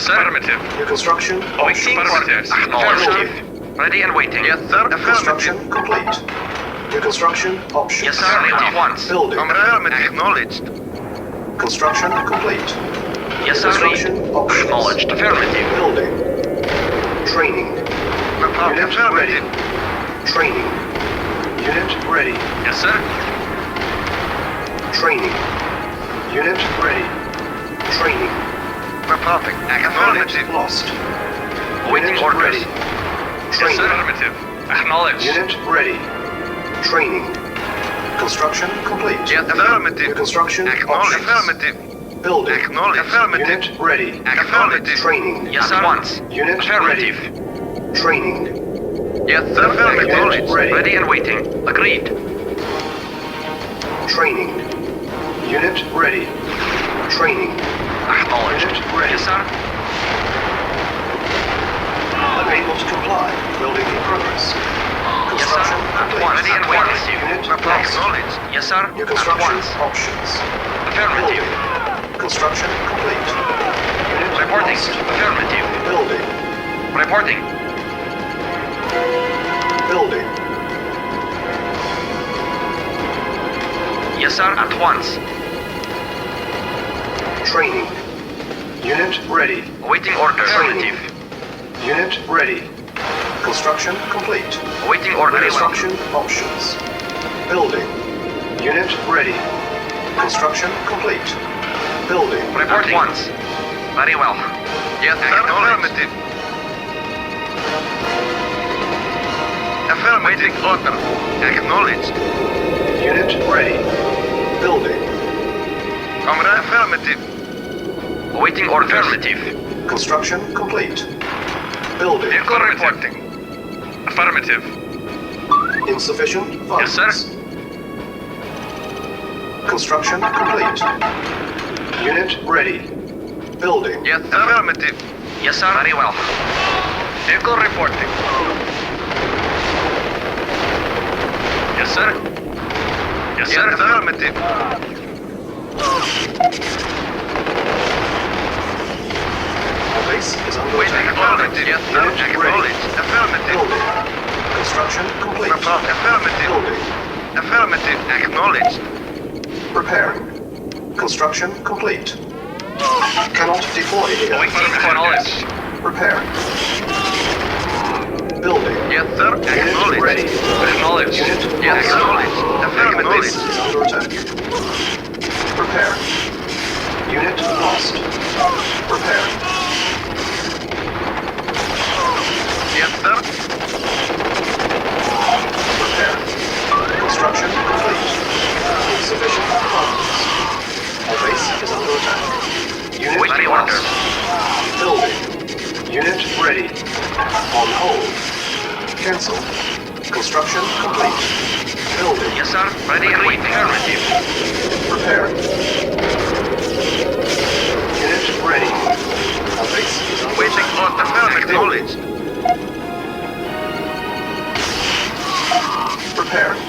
Yes, sir. Affirmative. New construction. Waiting orders. Acknowledged. Ready and waiting. Yes, sir. Construction Affirmative. complete. New construction options. Yes, sir. At once. Building. Affirmative. Acknowledged. Construction complete. Yes, sir. Construction options. Acknowledged. Affirmative. Building. Training. Unit ready. Affirmative. Training. Unit ready. Yes, sir. Training. Unit ready. Training. Reporting. Unit Affirmative. lost. Waiting Unit orders. ready. Yes, Training. sir. Affirmative. Acknowledged. Unit ready. Training. Construction complete. Yes, New affirmative. construction Acknowledge. options. Affirmative. Building. Acknowledge. Affirmative. Unit ready. Affirmative. Training. Yes, sir. At once. Unit Affirmative. Training. Yes, sir. Unit Affirmative. ready. Ready and waiting. Agreed. Training. Unit ready. Training. Acknowledged. Unit ready. Yes, sir. Unable to comply. Building in progress. Yes, sir. Construction At complete. once. Ready and waiting. Unit Report. lost. Acknowledged. Yes, sir. New At construction once. options. Affirmative. Building. Construction complete. Unit Reporting. lost. Affirmative. Building. Reporting. Building. Yes, sir. At once. Training. Unit ready. Waiting order. Training. Affirmative. Unit ready. Construction complete. Waiting order. Very well. Construction options. Building. Unit ready. Construction complete. Building. At once. Very well. Yes, sir. Affirmative. Affirmative order. Acknowledged. Unit ready. Building. Comrade. Affirmative. Waiting order. Affirmative. Construction complete. Building. Vehicle reporting. Affirmative. Insufficient funds. Yes, sir. Construction complete. Unit ready. Building. Yes, affirmative. Yes, sir. Very well. Vehicle reporting. Yes, sir. Yes, Yes, sir. affirmative. Our base is under Waiting. attack. Acknowledged. Yes, sir. Unit ready. Acknowledged. Affirmative. Building. Construction complete. Report. Affirmative. Building. Affirmative. Acknowledged. Preparing. Construction complete. Cannot deploy here. Waiting for knowledge. Preparing. Building. Yes, sir. Unit Acknowledged. ready. Acknowledge. Unit Yes, lost. acknowledged. Our base Acknowledged. is under attack. Preparing. Unit lost. Preparing. Yes, sir. Preparing. Construction complete. Insufficient funds. Our base is under attack. Unit Waiting lost. order. Building. Unit ready. On hold. Cancel. Construction complete. Building. Yes, sir. Ready and waiting. Affirmative. Preparing. Unit ready. Our base is under Waiting attack. for affirmative. Acknowledged. Preparing.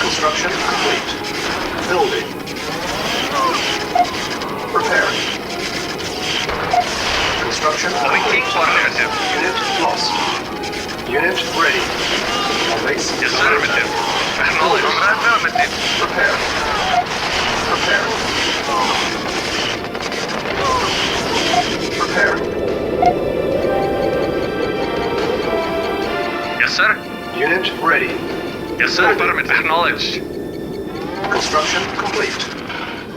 Construction complete. Building. Preparing. Construction Waiting complete. for affirmative. Unit lost. Unit ready. Our base is Yes, under affirmative. attack. Acknowledge. Comrade. Affirmative. Prepare. Prepare. Prepare. Yes, sir. Unit ready. Yes, sir. Affirmative. Acknowledged. Construction complete.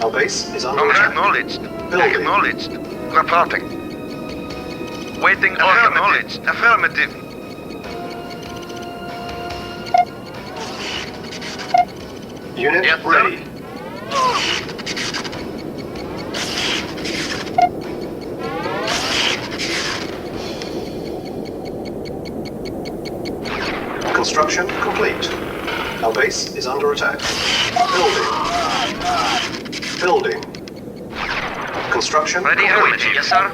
Our base is under Comrade. attack. Acknowledged. Building. Acknowledged. Reporting. Waiting order. Acknowledged. Affirmative. Unit Yes, sir. ready. Construction complete. Our base is under attack. Building. Building. Construction Ready and complete. waiting. Yes, sir.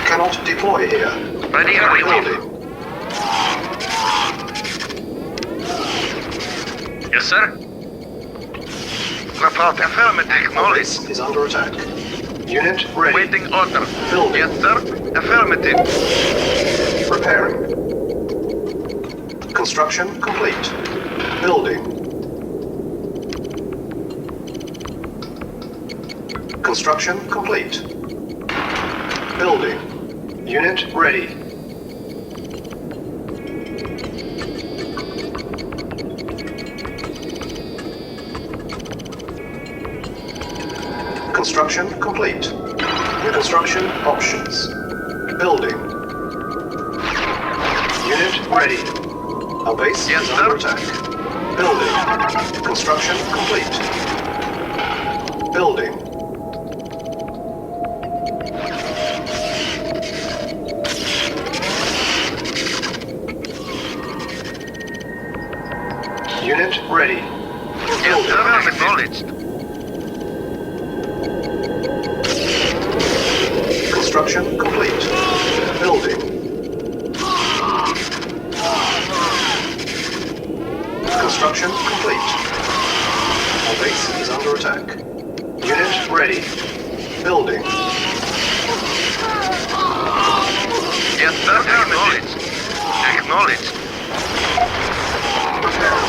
Cannot deploy here. Ready and waiting. Building. Yes, sir. Report. Affirmative. Our Acknowledged. base is under attack. Unit ready. Waiting order. Building. Yes, sir. Affirmative. Preparing. Construction complete. Building. Construction complete. Building. Unit ready. Construction complete. New construction options. Building. Unit ready. Our base Yes, is sir. under attack. Building. Construction complete. Building. Unit ready. Yes, sir. Acknowledged. Construction complete. Building. Construction complete. Our base is under attack. Unit ready. Building. Yes, sir. Acknowledged. Acknowledged. Preparing.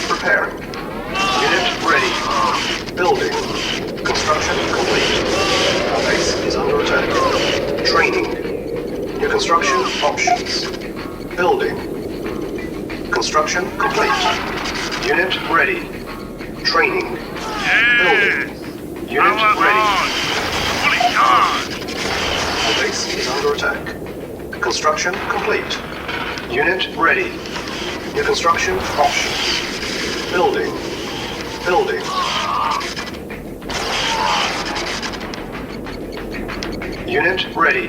Preparing. Unit ready. Building. Construction complete. Our base is under attack. Training. New construction options. Building. Construction complete. Unit ready. Training. Building. Unit ready. Fully charged. Our base is under attack. Construction complete. Unit ready. New construction options. Building. Building. Unit ready.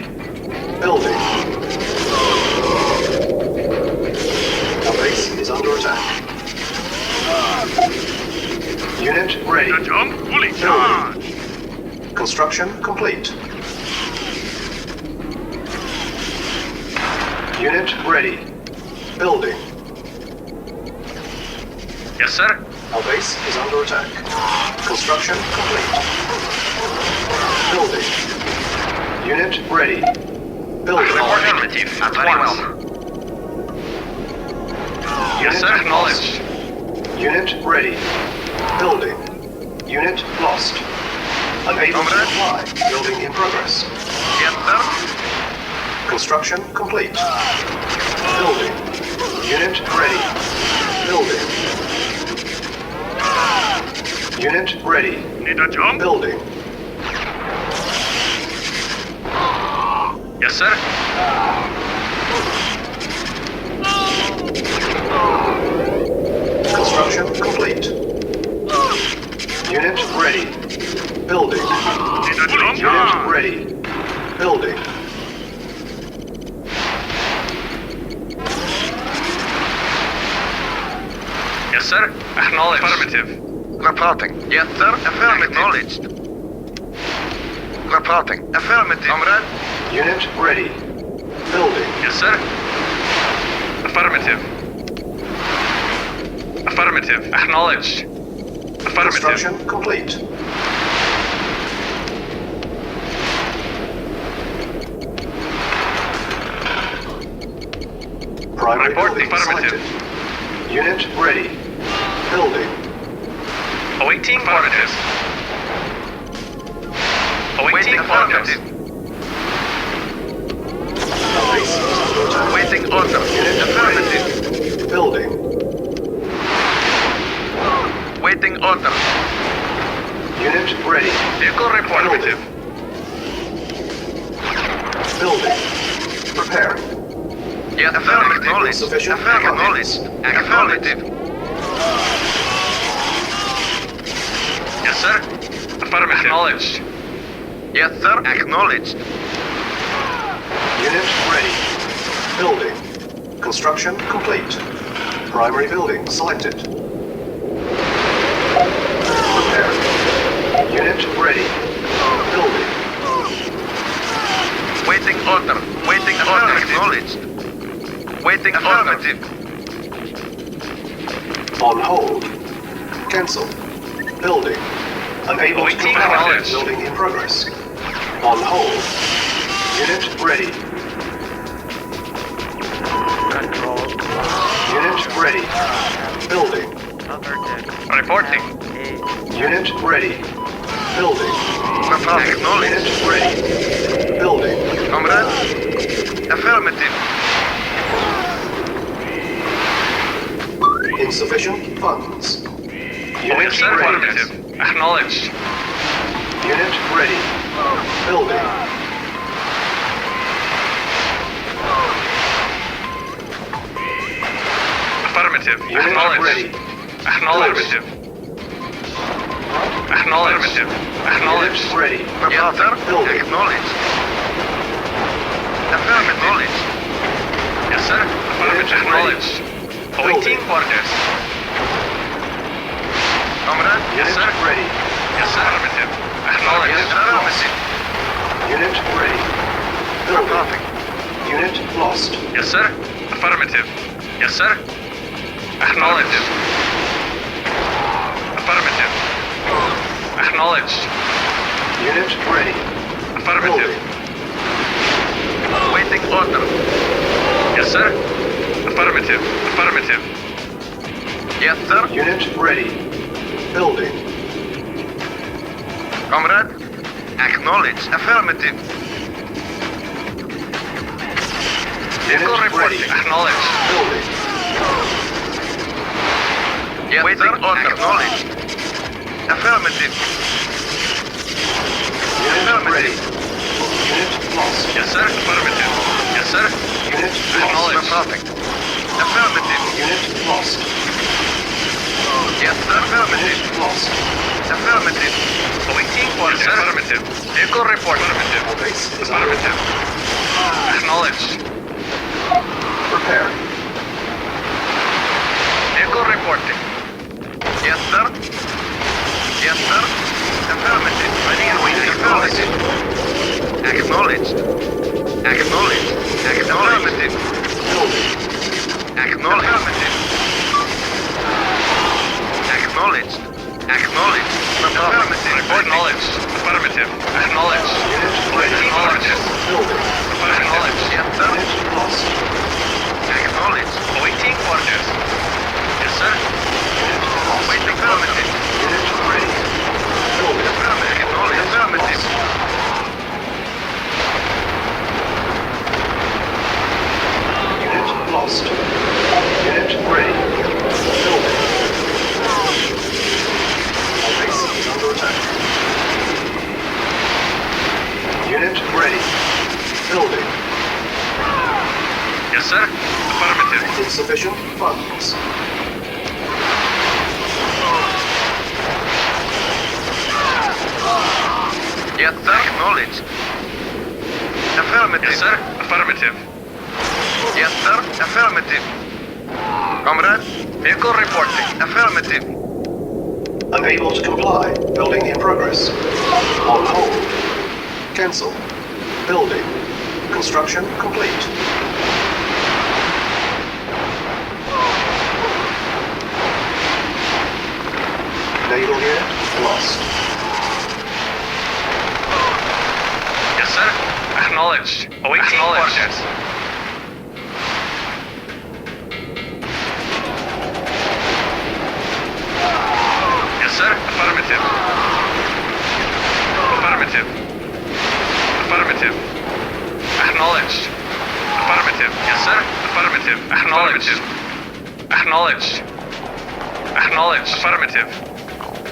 Building. Our base is under attack. Unit ready. Jump fully Building. Construction complete. Unit ready. Building. Yes, sir. Our base is under attack. Construction complete. Building. Unit ready. Building. Affirmative. At once. Yes, Unit sir. Acknowledged. lost. Unit ready. Building. Unit lost. Unable to comply. Building in progress. Yes, sir. Construction complete. Building. Unit ready. Building. Unit ready. Need a jump? Building. Yes, sir. Construction complete. Unit ready. Building. Need a jump? Unit ready. Building. Yes, sir. Acknowledged. Affirmative. Reporting. Yes, sir. Affirmative. Acknowledged. Reporting. Affirmative. Comrade. Unit ready. Building. Yes, sir. Affirmative. Affirmative. Acknowledged. Affirmative. Construction complete. Primary Report building affirmative. selected. Unit ready. Building. Awaiting orders. Awaiting orders. Our base is under attack. Waiting order. Unit Affirmative. ready. Building. Waiting order. Unit ready. Vehicle reportative. Building. Preparing. Yes, affirmative. Acknowledged. Sufficient. Acknowledged. Affirmative. Yes, sir. Affirmative. Acknowledged. Yes, sir. Acknowledged. Unit ready. Building. Construction complete. Primary building selected. Preparing. Unit ready. Building. Waiting order. Waiting order. Acknowledged. Waiting affirmative. On hold. Cancel. Building. Unable to Awaiting comply. acknowledged. Building in progress. On hold. Unit ready. Control. Unit ready. Building. Reporting. Unit ready. Building. Acknowledged. Unit ready. Building. Comrade? Affirmative. Insufficient funds. Unit Awaiting ready. affirmative. Acknowledged. Unit ready. Building. Affirmative. Unit Acknowledged. ready. Acknowledged. Acknowledged. Acknowledged. Unit ready. Yes, sir. Building. Acknowledged. Affirmative. Yes, sir. Affirmative. Acknowledged. Awaiting orders. Comrade? Yes, Unit sir. ready. Yes, sir. Affirmative. Acknowledged. Yes, affirmative. Unit ready. Building. Perfect. Unit lost. Yes, sir. Affirmative. Yes, sir. Acknowledged. Affirmative. Acknowledged. Unit ready. Affirmative. Building. Waiting order. Yes, sir. Affirmative. Affirmative. Yes, sir. Unit ready. Building. Comrade? Acknowledged. Affirmative. Vehicle Unit reporting. ready. Acknowledged. Building. Yes, waiting order. Acknowledged. Affirmative. Unit ready. Unit lost. Yes, sir. Affirmative. Yes, sir. Unit Acknowledged. lost. Perfect. Affirmative. Unit lost. Yes, sir. Affirmative. Unit lost. Affirmative. Awaiting orders. Yes, sir. Affirmative. Vehicle report. Affirmative. Our base is under Affirmative. Acknowledged. Prepare. Vehicle reporting. Yes, sir. Yes, sir. Affirmative. Ready and waiting. Affirmative. Acknowledged. Acknowledged. Affirmative. Building. Acknowledged. Affirmative. Acknowledged. Acknowledged. Affirmative. Acknowledged. Affirmative. Acknowledged. Unit ready. Awaiting orders. Building. Acknowledged. Yes, sir. Unit lost. Acknowledged. Awaiting orders. Yes, sir. Unit lost. Waiting. Affirmative. Unit ready. Building. Affirmative. Acknowledged. Affirmative. Unit lost. Unit ready. Building. Our base is under attack. Unit ready. Building. Yes, sir. Affirmative. Insufficient funds. Yes, sir. Acknowledged. Affirmative. Yes, sir. Affirmative. Yes, sir. Affirmative. Comrade? Vehicle reporting. Affirmative. Unable to comply. Building in progress. On hold. Cancel. Building. Construction complete. Naval unit lost. Yes, sir. Acknowledged. Awaiting orders. Yes, sir. Affirmative. Affirmative. Affirmative. Acknowledged. Affirmative. Yes, sir. Affirmative. Acknowledged. Acknowledged. Acknowledged. Affirmative.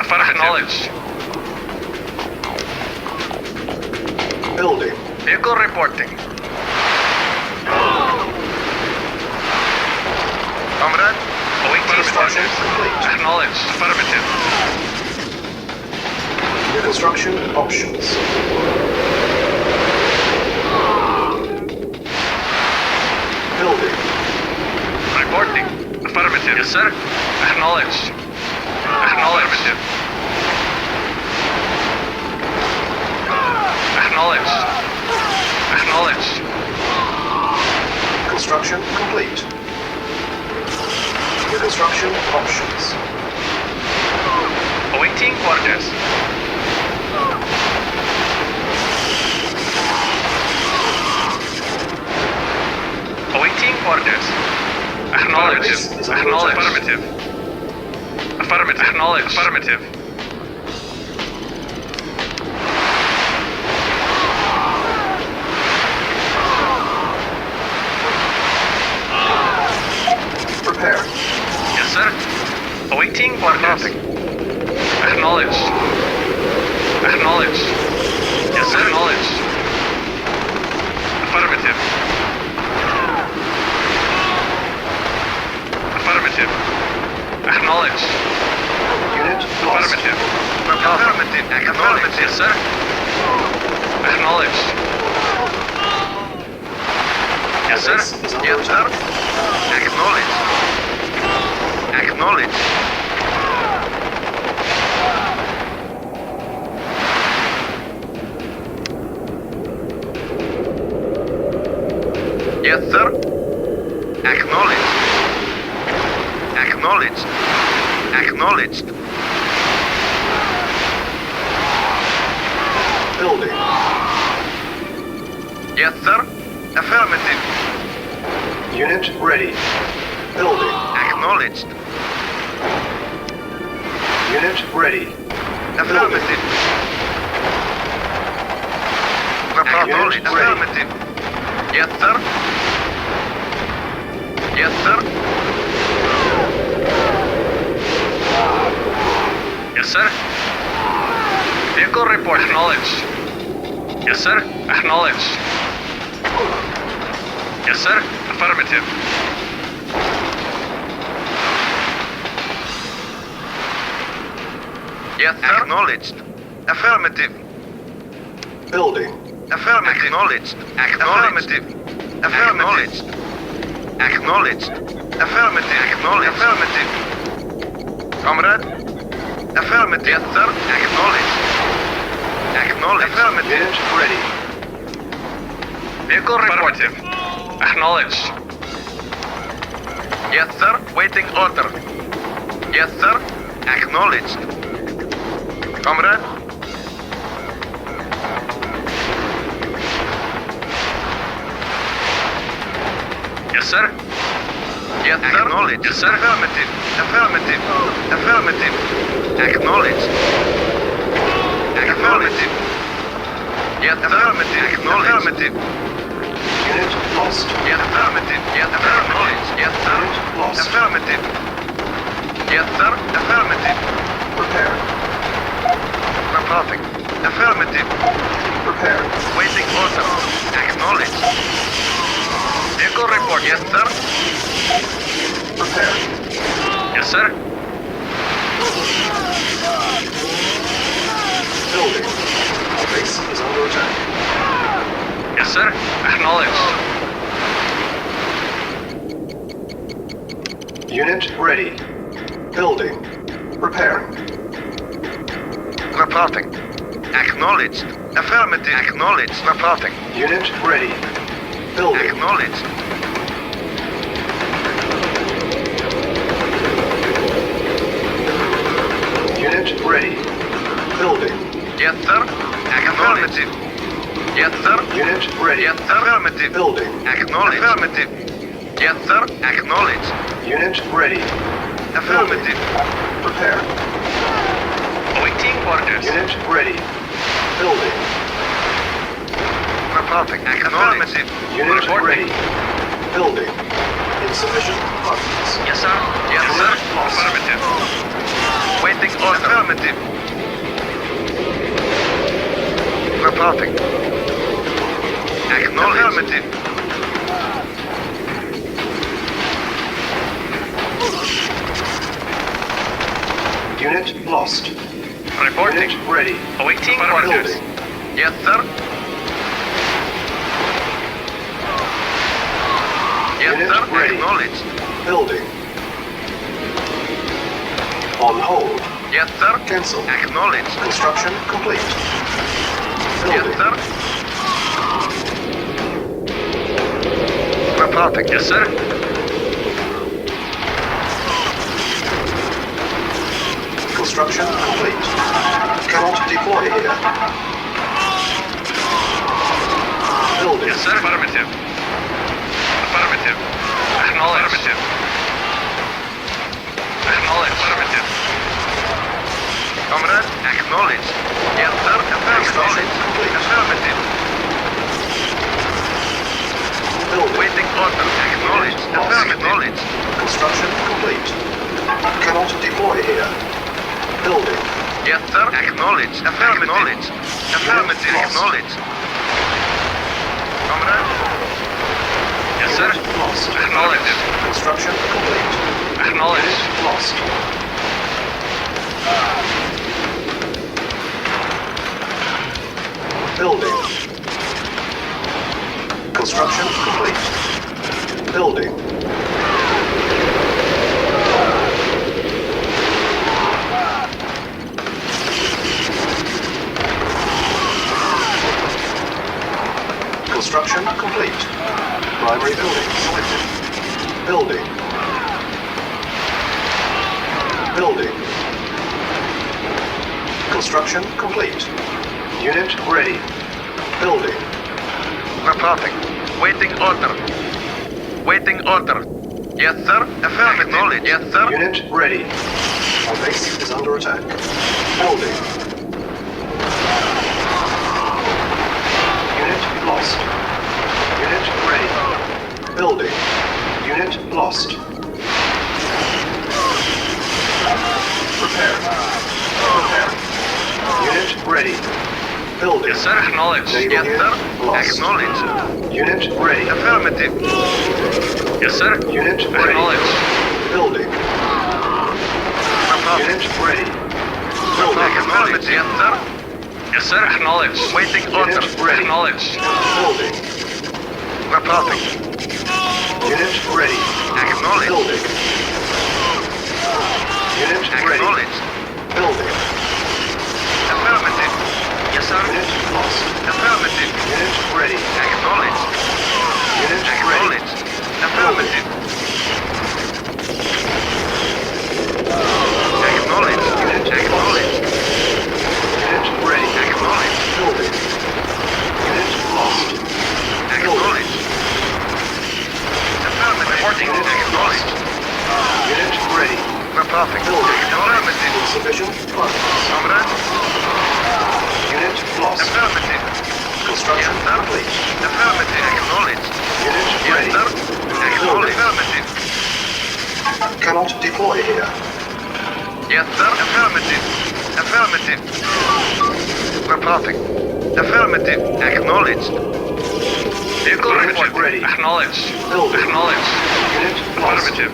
Acknowledged. Building. Vehicle reporting. Comrade? Awaiting Construction orders. complete. Acknowledged. Affirmative. Construction options. Building. Reporting. Affirmative. Yes, sir. Acknowledged. Acknowledged. Acknowledged. Acknowledged. Construction complete. Construction options. Awaiting orders. Awaiting orders. Acknowledge. Acknowledge. Affirmative. Affirmative. Acknowledge. Affirmative. Prepare. Yes, sir. Awaiting orders. Acknowledge. Acknowledge. Yes, sir. Acknowledge. Affirmative. Affirmative. Acknowledge. Unit lost. Affirmative. Affirmative. Acknowledge. Yes, sir. Acknowledge. Yes, sir. Base is under Yes, sir. attack. Acknowledge. Acknowledge. Yes, sir. Acknowledge. Acknowledged. Acknowledged. Building. Yes, sir. Affirmative. Unit ready. Building. Acknowledged. Unit ready. Affirmative. Acknowledged. Affirmative. Yes, sir. Yes, sir. Yes, sir. Vehicle report. Acknowledge. Yes, sir. Acknowledge. Yes, sir. Affirmative. Yes, sir. Acknowledged. Affirmative. Building. Affirmative. Acknowledged. Affirmative. Acknowledged. Acknowledged. Affirmative. Acknowledged. Affirmative. Comrade. Affirmative. Yes, sir. Acknowledged. Acknowledged. Affirmative. Unit ready. Vehicle reported. Acknowledge. Yes, sir. Waiting order. Yes, sir. Acknowledged. Comrade. Yes, sir. Yes, sir. Acknowledged. Yes, sir. Affirmative. Affirmative. Affirmative. Acknowledged. Affirmative. Yes, affirmative. Acknowledged. Unit lost. Yes, affirmative. Yes, acknowledged. Yes, sir. Unit lost. Affirmative. Yes, sir. Affirmative. Prepare. Reporting. Affirmative. Prepare. Waiting order. Acknowledged. Vehicle report. Yes, sir. Prepare. Yes, sir. Building. Our base is under attack. Yes, sir. Acknowledge. Unit ready. Building. Prepare. Reporting. Acknowledged. Affirmative. Acknowledged. Reporting. Unit ready. Building. Acknowledged. Unit ready. Building. Yes, sir. Affirmative. Yes, sir. Unit ready. Yes, sir. Affirmative. Building. Acknowledged. Affirmative. Yes, sir. Acknowledged. Unit ready. Affirmative. Prepare. Awaiting orders. Unit ready. Building. Reporting. Affirmative. Unit Reporting. ready. Building. Insufficient funds. Yes, sir. Yes, sir. Affirmative. Waiting order. Affirmative. Reporting. Acknowledged. Affirmative. Unit lost. Reporting. Unit ready. Awaiting Building. orders. Yes, sir. Yes, Unit sir. ready. Acknowledged. Building. On hold. Yes, sir. Cancel. Acknowledged. Construction complete. Yes, Building. sir. Reporting. Yes, sir. Construction complete. Cannot deploy here. Building. Yes, sir. Affirmative. Affirmative. Acknowledge. Affirmative. Acknowledge. Affirmative. Comrade, acknowledge. Yes, sir. Affirmative. Affirmative. Building. Waiting order. Acknowledge. Affirmative. Construction complete. Cannot deploy here. Building. Yes, sir. Acknowledge. Affirmative. Affirmative. Acknowledge. Comrade. Yes, sir. Lost. Acknowledge. Construction complete. Acknowledge. Lost. Building. Construction complete. Building. Construction complete. Primary building selected. Building. Building. Construction complete. Unit ready. Building. Reporting. Waiting order. Waiting order. Yes, sir. Affirmative. Acknowledge. Yes, sir. Unit ready. Our base is under attack. Building. Unit lost. Unit ready. Building. Unit lost. Prepare. Prepare. Unit ready. Building. Yes, sir. Acknowledge. Naval Yes, unit sir. lost. Acknowledge. Unit ready. Affirmative. Yes, sir. Unit ready. Acknowledge. Building. Reporting. Unit ready. Building. Acknowledge. Yes, sir. Yes, sir. Acknowledge. Waiting order. Unit ready. Acknowledge. Building. Reporting. Unit ready. Acknowledge. Building. Unit ready. Acknowledge. Building. Affirmative. Yes, sir. Unit lost. Affirmative. Unit ready. Acknowledge. Unit ready. Acknowledge. Affirmative. Acknowledge. Unit Acknowledge. Unit ready. Acknowledge. Building. Unit lost. Acknowledge. Affirmative. Reporting. Acknowledge. Unit ready. Reporting. Building. Affirmative. Insufficient funds. Comrade. Unit lost. Affirmative. Construction Yes, sir. complete. Affirmative. Acknowledge. Unit Yes, ready. sir. Acknowledge. Affirmative. Cannot deploy here. Yes, sir. Affirmative. Affirmative. Reporting. Affirmative. Acknowledged. Vehicle Unit report. ready. Acknowledge. Building. Acknowledge. Unit lost. Affirmative.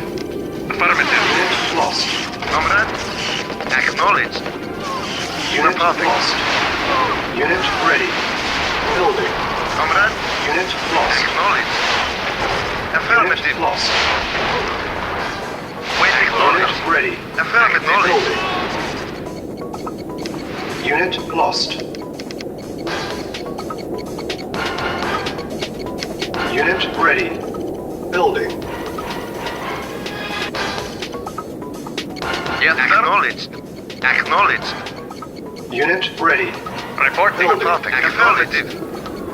Affirmative. Unit lost. Comrade. Acknowledged. Unit Reporting. lost. Unit ready. Building. Comrade. Unit lost. Acknowledged. Unit Affirmative. lost. Waiting orders. Unit ready. Affirmative. Building. Unit lost. Unit ready. Building. Yes, sir. Acknowledged. Acknowledged. Unit ready. Reporting. Reporting. Affirmative.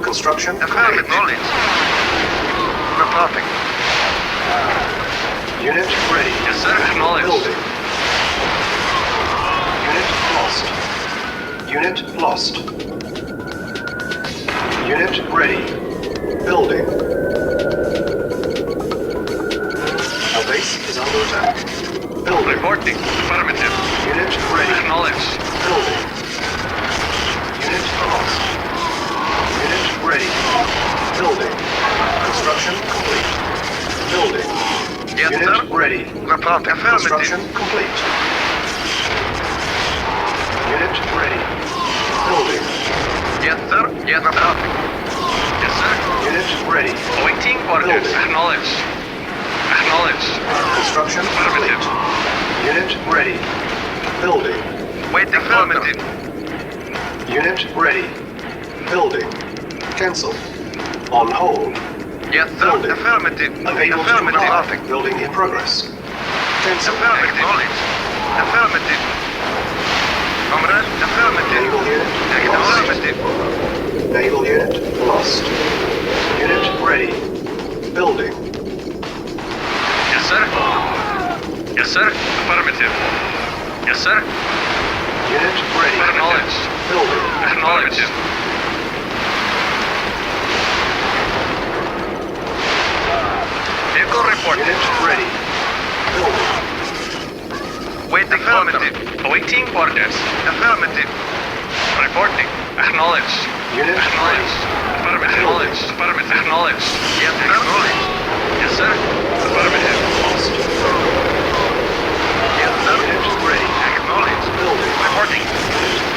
Construction Affirmative. complete. Acknowledged. Reporting. Unit ready. Yes, sir. Acknowledge. Building. Unit lost. Unit lost. Unit ready. Building. Our base is under attack. Building. Reporting. Affirmative. Unit ready. Acknowledge. Building. Unit lost. Unit ready. Building. Construction complete. Building. Yes, Unit sir. ready. Reporting. Construction Affirmative. complete. Unit ready. Building. Yes, sir. Yes, reporting. Yes, sir. Unit ready. Awaiting orders. Building. Acknowledge. Acknowledge. Construction complete. Unit ready. Building. Waiting affirmative. Unit ready. Building. Cancel. On hold. Yes, sir. Building. Affirmative. Unable to Affirmative. comply. Building in progress. Cancel. Affirmative. Acknowledge. Affirmative. Comrade, affirmative. Naval unit lost. Affirmative. Naval unit lost. Unit ready. Building. Yes, sir. Yes, sir. Affirmative. Yes, sir. Unit ready. Acknowledged. Building. Acknowledged. Vehicle reporting. Unit ready. Building. Waiting order. Awaiting orders. Affirmative. Reporting. Acknowledged. Unit Acknowledged. Affirmative. Acknowledged. Affirmative. Acknowledged. Yes, acknowledged. Yes, sir. Affirmative. Lost. Yes, sir. Unit ready. Acknowledged. Building. Reporting.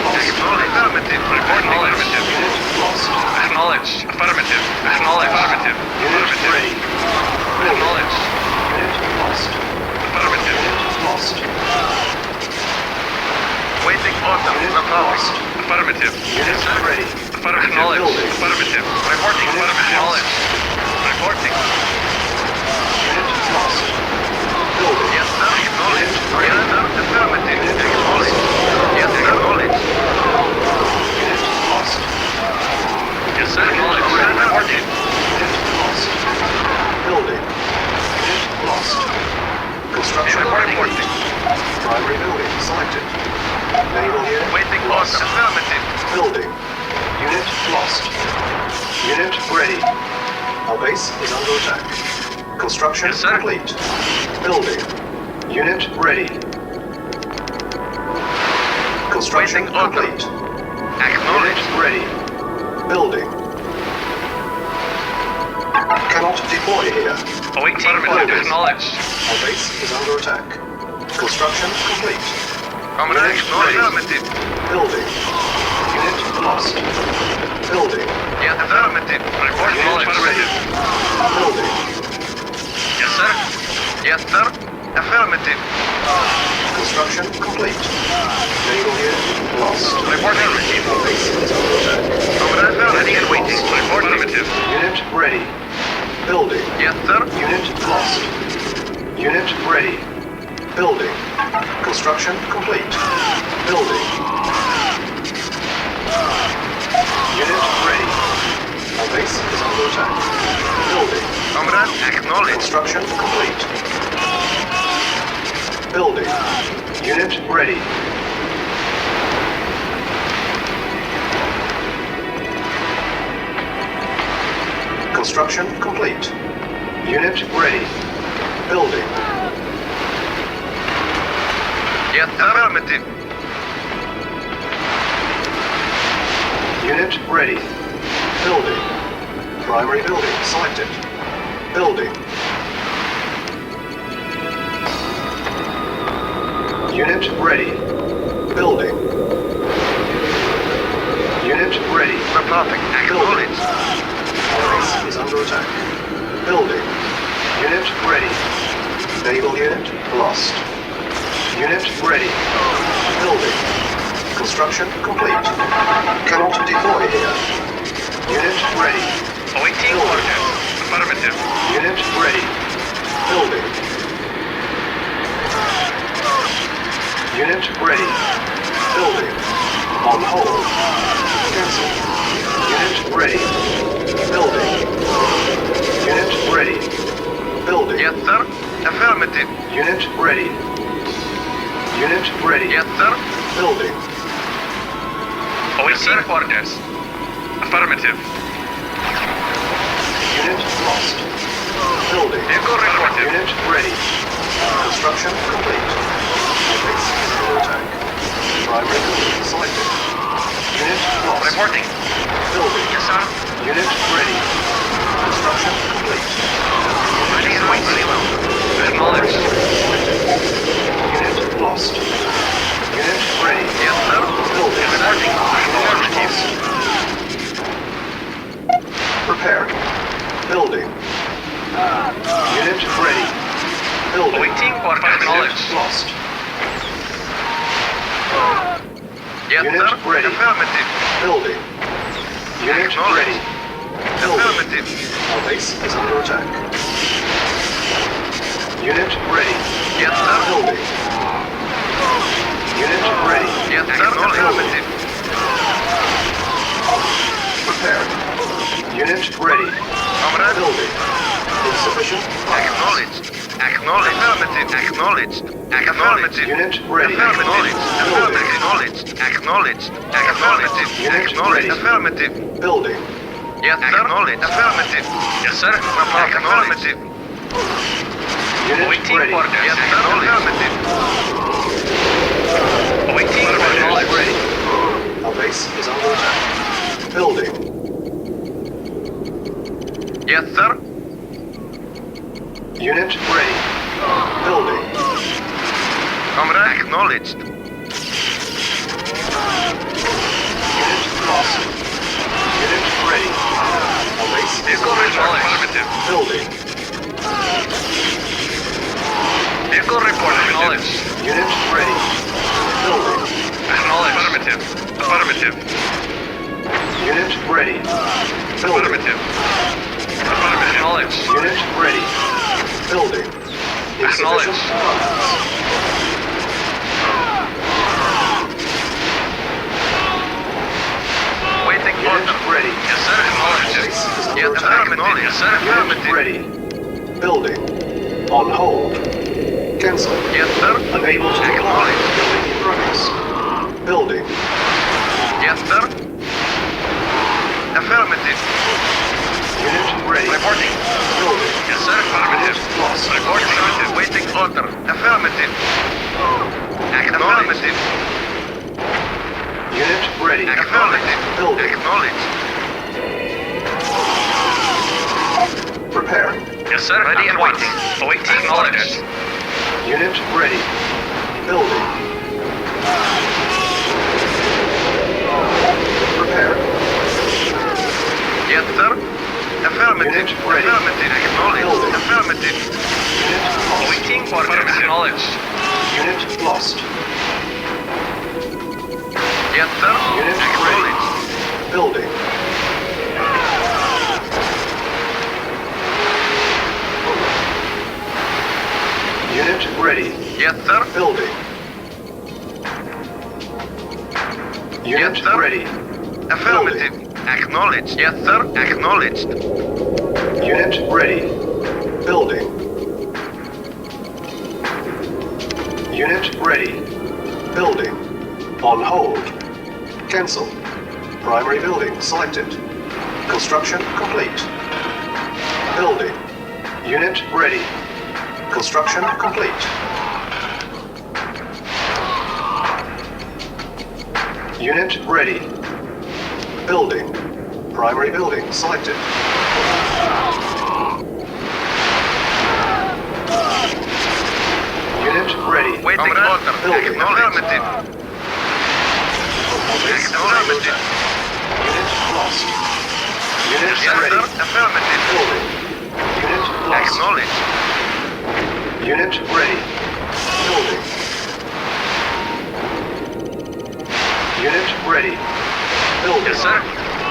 Lost. Acknowledged. Affirmative. Reporting. Affirmative. Unit lost. Acknowledged. Affirmative. Acknowledged. Affirmative. Unit Affirmative. ready. Building. Acknowledged. Unit lost. Affirmative. Unit lost. Waiting order. Unit The power. lost. Affirmative. Unit ready. Affirmative. Acknowledged. Building. Affirmative. Reporting. Unit Affirmative. lost. Acknowledged. Reporting. Unit lost. Building. Yes, sir. Acknowledged. Unit Yes, ready. sir. Affirmative. Unit Acknowledged. Yes, acknowledged. Unit lost. Yes, sir. Acknowledged. Reporting. Unit lost. Building. Unit lost. Construction Reporting. complete. Primary building selected. Naval unit Waiting lost. order. Affirmative. Building. Unit lost. Unit ready. Our base is under attack. Construction Yes, sir. complete. Building. Unit ready. Construction Waiting order. complete. Unit Acknowledged. ready. Building. Cannot deploy here. Awaiting Affirmative. orders. Acknowledged. Our base is under attack. Construction complete. Comrade. Unit No ready. affirmative. Building. Unit lost. Building. Yes, affirmative. Reporting. Unit ready. Affirmative. Building. Yes, sir. Yes, sir. Affirmative. Construction complete. Naval unit lost. Reporting. Our base is under attack. Comrade. Ready and Affirmative. waiting. Reporting. Affirmative. Unit ready. Building. Yes, sir. Unit lost. Unit ready. Building. Construction complete. Building. Unit ready. Our base is under attack. Building. Comrade. Acknowledged. Construction complete. Building. Unit ready. Construction complete. Unit ready. Building. Yes, affirmative. Unit ready. Building. Primary building selected. Building. Unit ready. Building. Unit ready. Reporting. Acknowledged. Our base is under attack. Building. Unit ready. Naval unit lost. Unit ready. Building. Construction complete. Cannot deploy here. Unit ready. Awaiting orders. Affirmative. Unit ready. Building. Unit ready. Building. On hold. Cancel. Unit ready. Building. Unit ready. Building. Yes, sir. Affirmative. Unit ready. Unit ready. Yes, sir. Building. Awaiting orders. Affirmative. Unit lost. Building. Vehicle reported. Unit ready. Construction complete. Base is under attack. Primary building selected. Unit lost. Reporting. Building. Yes, sir. Unit ready. Construction complete. Ready and waiting. Very well. Acknowledged. Unit lost. Unit ready. Yes, sir. Building. Reporting. Affirmative. Prepared. Building. Unit ready. Building. Awaiting orders. Unit Acknowledged. lost. Yes, Unit sir. ready. Affirmative. Building. Unit Acknowledged. ready. Building. Affirmative. Our base is under attack. Unit ready. Yes, sir. Building. Unit ready. Yes, sir. Affirmative. Prepared. Unit ready. Comrade. Building. Insufficient funds. Acknowledged. Acknowledged. Affirmative. Acknowledged. Acknowledged. Unit ready. Acknowledged. Building. Acknowledged. Acknowledged. Acknowledged. Unit Acknowledged. ready. Affirmative. Building. Yes, sir. Acknowledged. Affirmative. Yes, sir. Acknowledged. Unit Waiting ready. orders. Yes, sir. Affirmative. Waiting orders. Ready. Our base is under attack. Building. Yes, sir. Unit ready. Building. Comrade. Acknowledged. Unit lost. Unit ready. Our base is Vehicle under report. attack. Affirmative. Building. Vehicle report. Acknowledged. Unit ready. Building. Acknowledged. Affirmative. Affirmative. Unit ready. Building. Affirmative. Affirmative. Acknowledged. Unit ready. Building. Insufficient Acknowledged. funds. Waiting Unit order. ready. Yes, sir. Acknowledged. Base is under Yes, attack. affirmative. Yes, sir. Unit Affirmative. ready. Building. On hold. Cancel. Yes, sir. Unable to comply. Acknowledged. Building in progress. Building. Yes, sir. Affirmative. Unit ready. Reporting. Building. Yes, sir. Affirmative. Lost. Reporting. Affirmative. Waiting order. Affirmative. Acknowledged. Unit ready. Acknowledged. Building. Acknowledged. Prepare. Yes, sir. Ready and waiting. Awaiting orders. Unit ready. Building. Prepare. Yes, sir. Affirmative. Unit ready. Affirmative. Acknowledged. Building. Affirmative. Unit lost. Awaiting orders. Acknowledged. Unit lost. Yes, sir. Unit Acknowledged. ready. Building. Unit ready. Yes, sir. Building. Unit Yes, sir. ready. Affirmative. Acknowledged. Yes, sir. Acknowledged. Unit ready. Building. Unit ready. Building. On hold. Cancel. Primary building selected. Construction complete. Building. Unit ready. Construction complete. Unit ready. Building. Primary building selected. Unit ready. Waiting order. Building. Affirmative. Affirmative. Unit lost. Unit Yes, ready. sir. Affirmative. Building. Unit lost. Acknowledged. Unit ready. Building. Unit ready. Building. Yes, sir.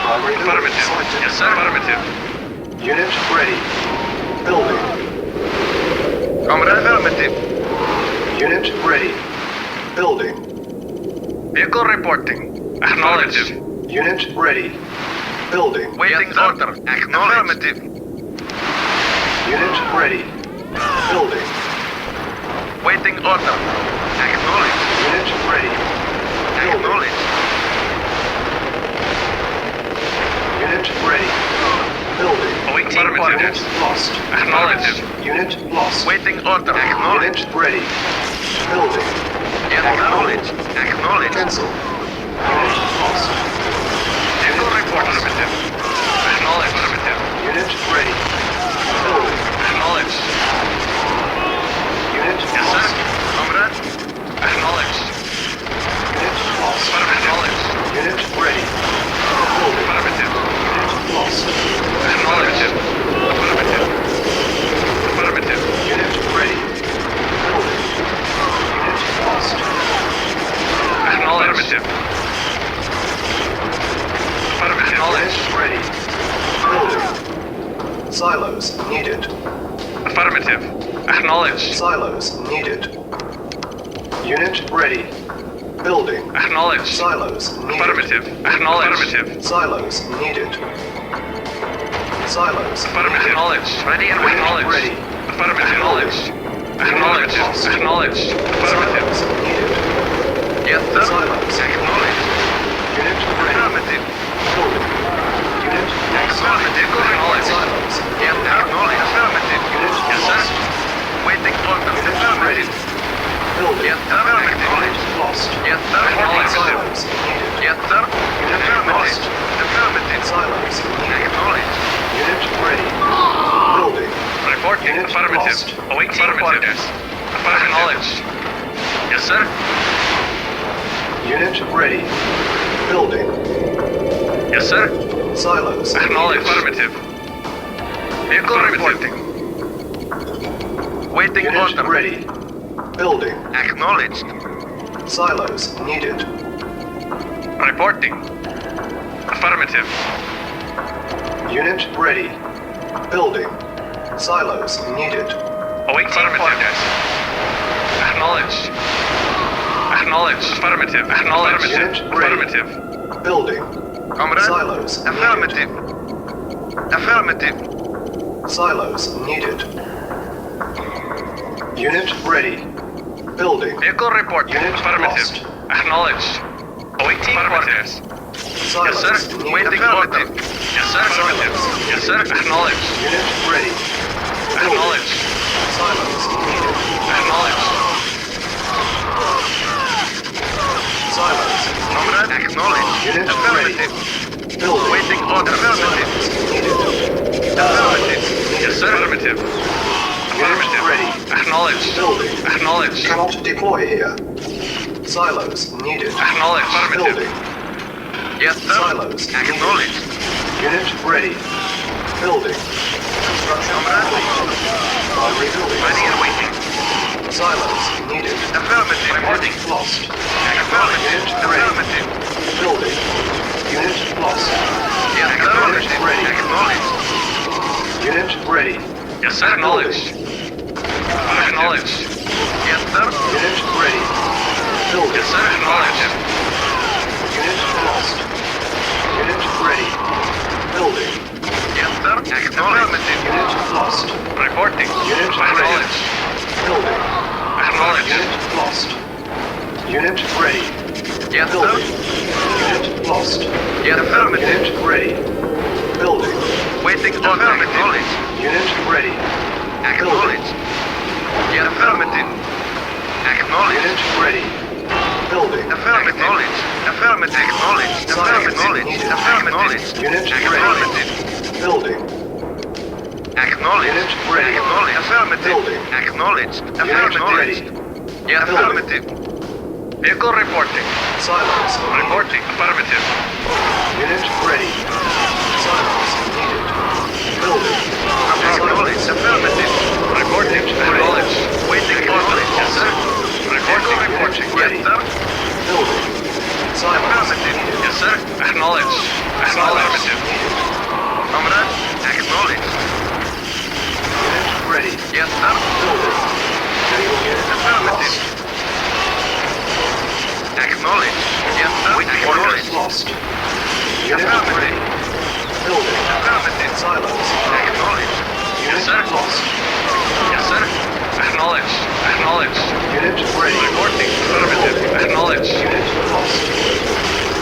Primary building Affirmative. selected. Yes, sir. Affirmative. Unit ready. Building. Comrade. Affirmative. Unit ready. Building. Vehicle reporting. Acknowledged. Unit ready. Building. Waiting order. Acknowledged. Unit ready. Building. Waiting order. Acknowledged. Unit ready. Building. Acknowledged. Unit ready. Building. Awaiting Unit orders. lost. Acknowledged. Unit lost. Waiting order. Acknowledged. Unit ready. Building. Yes, acknowledged. Acknowledged. Cancel. Unit lost. Vehicle report. Affirmative. Acknowledged. Affirmative. Unit ready. Building. Acknowledged. Unit Yes, sir. lost. Comrade. Acknowledged. Unit lost. Acknowledged. Unit ready. Building. Affirmative. Unit lost. Affirmative. Affirmative. Affirmative. Unit ready. Building. Unit lost. Acknowledged. Affirmative. Acknowledged. Unit ready. Building. Silos needed. Affirmative. Acknowledged. Silos needed. Unit ready. Building. Acknowledged. Silos needed. Affirmative. Acknowledged. Affirmative. Silos needed. Silos. Affirmative. Acknowledged. Ready and waiting. Acknowledged. Ready. Affirmative. Acknowledged. Acknowledged. Acknowledged. Affirmative. Silos needed. Yes, sir. Silos. Acknowledged. Unit ready. Affirmative. Building. Unit Affirmative. Acknowledged. Silos. Yes, acknowledged. Affirmative. Unit Yes, sir. lost. Waiting order. Affirmative. Building. Yes, sir. Unit lost. Yes, sir. Silos needed. Yes, sir. Unit Affirmative. lost. Affirmative. Silos needed. Acknowledged. Unit ready. Building. Reporting. Unit Affirmative. lost. Awaiting orders. Acknowledged. Yes, sir. Unit ready. Building. Yes, sir. Silos Acknowledged. needed. Affirmative. Vehicle reporting. Waiting Unit order. ready. Building. Acknowledged. Silos needed. Reporting. Affirmative. Unit ready. Building. Silos needed. Awaiting orders. Acknowledged. Acknowledged. Affirmative. Acknowledged. Unit ready. Affirmative. Building. Comrade. Silos needed. Affirmative. Affirmative. Silos needed. Unit ready. Building. Vehicle reporting. Unit Affirmative. lost. Acknowledged. Awaiting orders. Yes, sir. Silos needed. Waiting order. Yes, sir. Affirmative. Yes, sir. Acknowledged. Unit ready. Building. Acknowledged. Silos needed. Acknowledged. Silos. Comrade. Acknowledged. Unit Affirmative. Building. Waiting order. Affirmative. Silos needed. Affirmative. Yes, sir. Affirmative. Unit ready. Acknowledged. Building. Acknowledged. Cannot deploy here. Silos needed. Acknowledged. Affirmative. Building. Yes, sir. Silos. Acknowledged. Unit ready. Building. Construction complete. Primary building. Ready and waiting. Silos needed. Affirmative. Reporting lost. Affirmative. Unit ready. Affirmative. Building. Unit lost. Yes, sir. Unit ready. Acknowledged. Unit ready. Yes, sir. Acknowledged. Acknowledged. Yes, sir. Unit ready. Building. Yes, sir. Acknowledged. Unit lost. Unit ready. Building. Yes, sir. Affirmative. Unit lost. Reporting. Unit Acknowledged. Building. Acknowledged. Unit lost. Unit ready. Yes, sir. Building. Unit lost. Yes, affirmative. Unit ready. Building. Waiting order. Acknowledged. Unit ready. Acknowledged. Yes, affirmative. Acknowledged. Unit ready. Building. Affirmative. Acknowledged. Affirmative. Acknowledged. Affirmative. Acknowledged. Unit Acknowledged. ready. Building. Acknowledged. Unit ready. Acknowledged. Affirmative. Building. Acknowledged. Unit ready. Yes, Building. affirmative. Vehicle reporting. Silos. Reporting. Affirmative. Unit ready. Silos needed. Building. Acknowledged. Affirmative. Reporting. Acknowledged. Waiting order. Yes, sir. Reporting. Reporting. Yes, sir. Building. Silos Affirmative. needed. Yes, sir. Acknowledged. Acknowledged. needed. Comrade. Acknowledged. Unit ready. Yes, sir. Building. Naval unit Affirmative. lost. Acknowledged. Yes, sir. Acknowledged. Lost. Unit Affirmative. ready. Building. Affirmative. Silos. Acknowledged. Unit sir. lost. Yes, sir. Acknowledged. Acknowledged. Unit ready. Reporting. Affirmative. Acknowledged. Unit lost.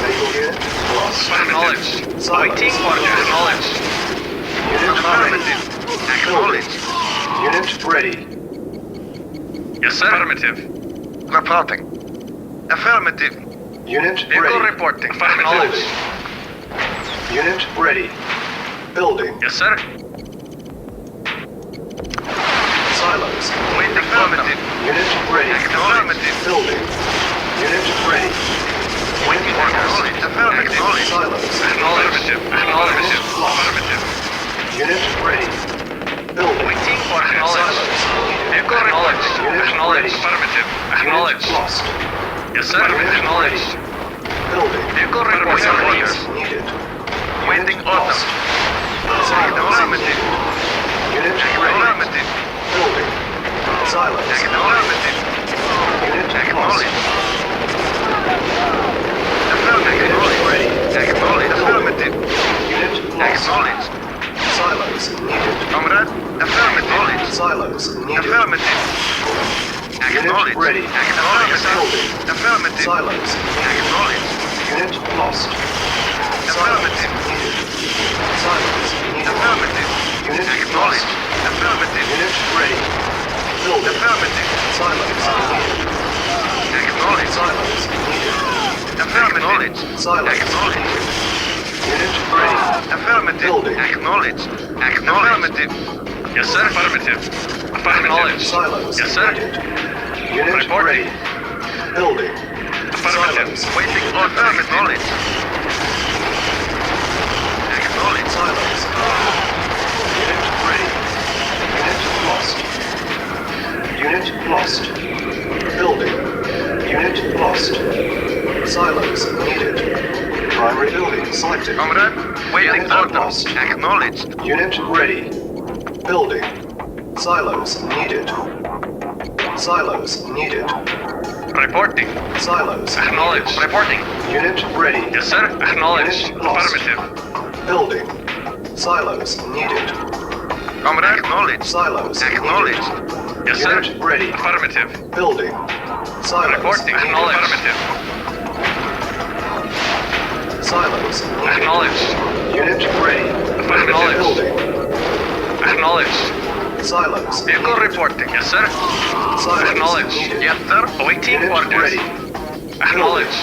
Naval unit lost. Acknowledged. Awaiting order. Acknowledged. Unit ready. Affirmative. Acknowledged. Unit ready. Yes, sir. Affirmative. Reporting. Affirmative. Unit Vehicle ready. reporting. Acknowledged. Unit ready. Building. Yes, sir. Silos. Waiting affirmative. Unit ready. Affirmative. Building. Unit ready. Waiting orders. Affirmative. Silos. Affirmative. Acknowledged. Affirmative. Unit ready. Building. Waiting for acknowledged. Vehicle acknowledged. Acknowledged. Affirmative. Acknowledged. Unit lost. Yes, sir. Acknowledged. Building. Vehicle reporting. Silos needed. Waiting Unit order. lost. Silos. Affirmative. Unit ready. Affirmative. Building. Silos. Affirmative. Unit lost. Acknowledged. ready. Acknowledged. Building. Affirmative. Silos. Acknowledged. Unit lost. Affirmative. Needed. Silos needed. Affirmative. Unit Acknowledged. lost. Affirmative. Unit ready. Building. Affirmative. Silos needed. Acknowledged. Silos needed. Affirmative. Silos Acknowledged. needed. Unit ready. Affirmative. Building. Acknowledged. Affirmative. Yes, sir. Affirmative. Affirmative. Silos Yes, sir. needed. Unit Reporting. ready. Building. Affirmative. Silos. Waiting order. Acknowledged. Acknowledged. Silos. Unit ready. Unit lost. Unit lost. Building. Unit lost. Silos needed. Primary building selected. Comrade, waiting Unit order. lost. Acknowledged. Unit ready. Building. Silos needed. Silos needed. Reporting. Silos. Acknowledged. Reporting. Unit ready. Yes, sir. Acknowledged. Unit lost. Affirmative. Building. Silos needed. Comrade, acknowledged. Silos Acknowledged. Yes, sir. Unit ready. Affirmative. Building. Silos Reporting. needed. Acknowledged. Affirmative. Silos needed. Acknowledged. Unit ready. Acknowledged. Building. Acknowledged. Silos. Vehicle reporting. Yes, sir. Silos Acknowledged. needed. Yes, sir. Awaiting Unit orders. ready. Acknowledged.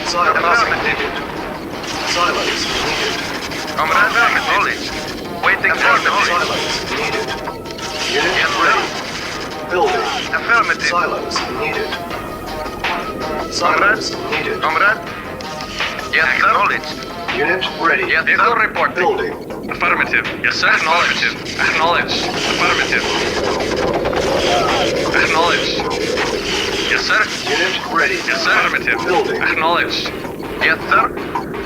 Silos Affirmative. needed. Silos needed. Comrade, acknowledged. Waiting order. Silos needed. Unit Yes, sir. ready. Building. Affirmative. Silos needed. Silos needed. Comrade. Yes, acknowledged. Unit ready. Yes, Vehicle sir. reporting. Building. Affirmative. Yes, sir. Acknowledged. Acknowledged. Affirmative. Acknowledged. Yes, sir. Unit ready. Yes, sir. Affirmative. Building. Acknowledged. Yes, sir.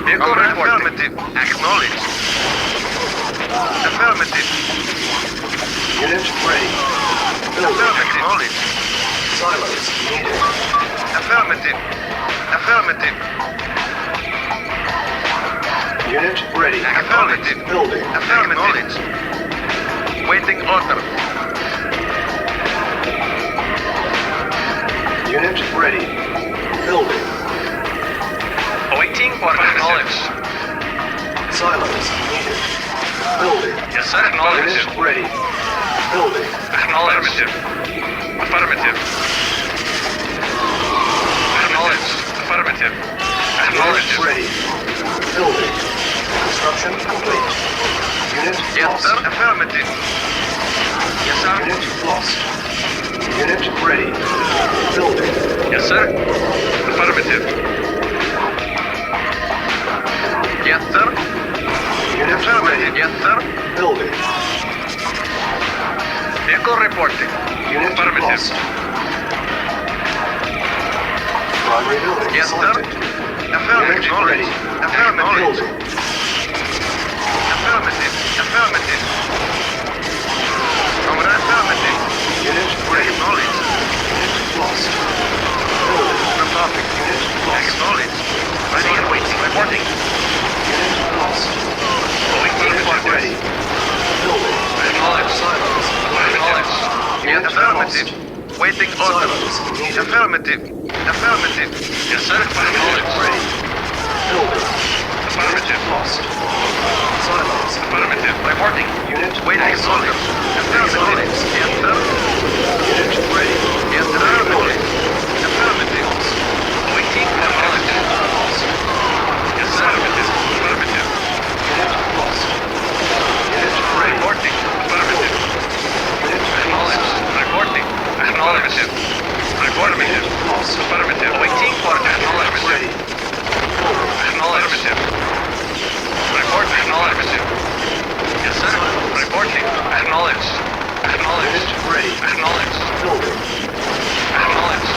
Vehicle Comrade, reporting. affirmative. Acknowledged. Affirmative. Unit ready. Building. Acknowledged. Silos needed. Affirmative. Affirmative. Unit ready. Affirmative. Building. Acknowledged. Waiting order. Unit ready. Building. Awaiting order. Acknowledged. Silos needed. Building. Yes, sir. Acknowledged. Unit ready. Building. Acknowledged. Affirmative. Acknowledged. Affirmative. Acknowledged. Unit ready. Building. Construction complete. Unit Yes, lost. sir. Affirmative. Yes, sir. Unit lost. Unit ready. Building. Yes, sir. Affirmative. Yes, sir. Unit Affirmative. ready. Yes, sir. Building. Vehicle reporting. Unit Affirmative. lost. Primary building Yes, sir. selected. Affirmative. Unit ready. Affirmative. Building. Affirmative. Affirmative. Comrade, affirmative. Unit ready. Acknowledged. Unit lost. Building. Reporting. Unit lost. Acknowledged. Ready and waiting. Reporting. Unit lost. Awaiting Unit orders. ready. Building. Acknowledged. Silos. Acknowledged. Yes, Unit affirmative. lost. Waiting order. Silos needed. Affirmative. Affirmative. Yes, sir. Acknowledged. Ready. Building. Affirmative. Lost. Silos. Affirmative. Reporting. Unit Waiting lost. order. Affirmative. Yes, sir. Unit ready. Yes, sir. Affirmative. Affirmative. Awaiting. Acknowledged. Lost. Yes, sir. Affirmative. Affirmative. Unit lost. Unit ready. Reporting. Affirmative. Unit Acknowledged. Reporting. Acknowledged. Affirmative. Unit lost. Affirmative. Awaiting order. Acknowledged. Ready. Acknowledged. Report. Acknowledged. Yes, sir. Reporting. Acknowledged. Acknowledged. Unit ready. Acknowledged. Building. Acknowledged.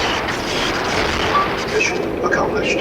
Mission accomplished.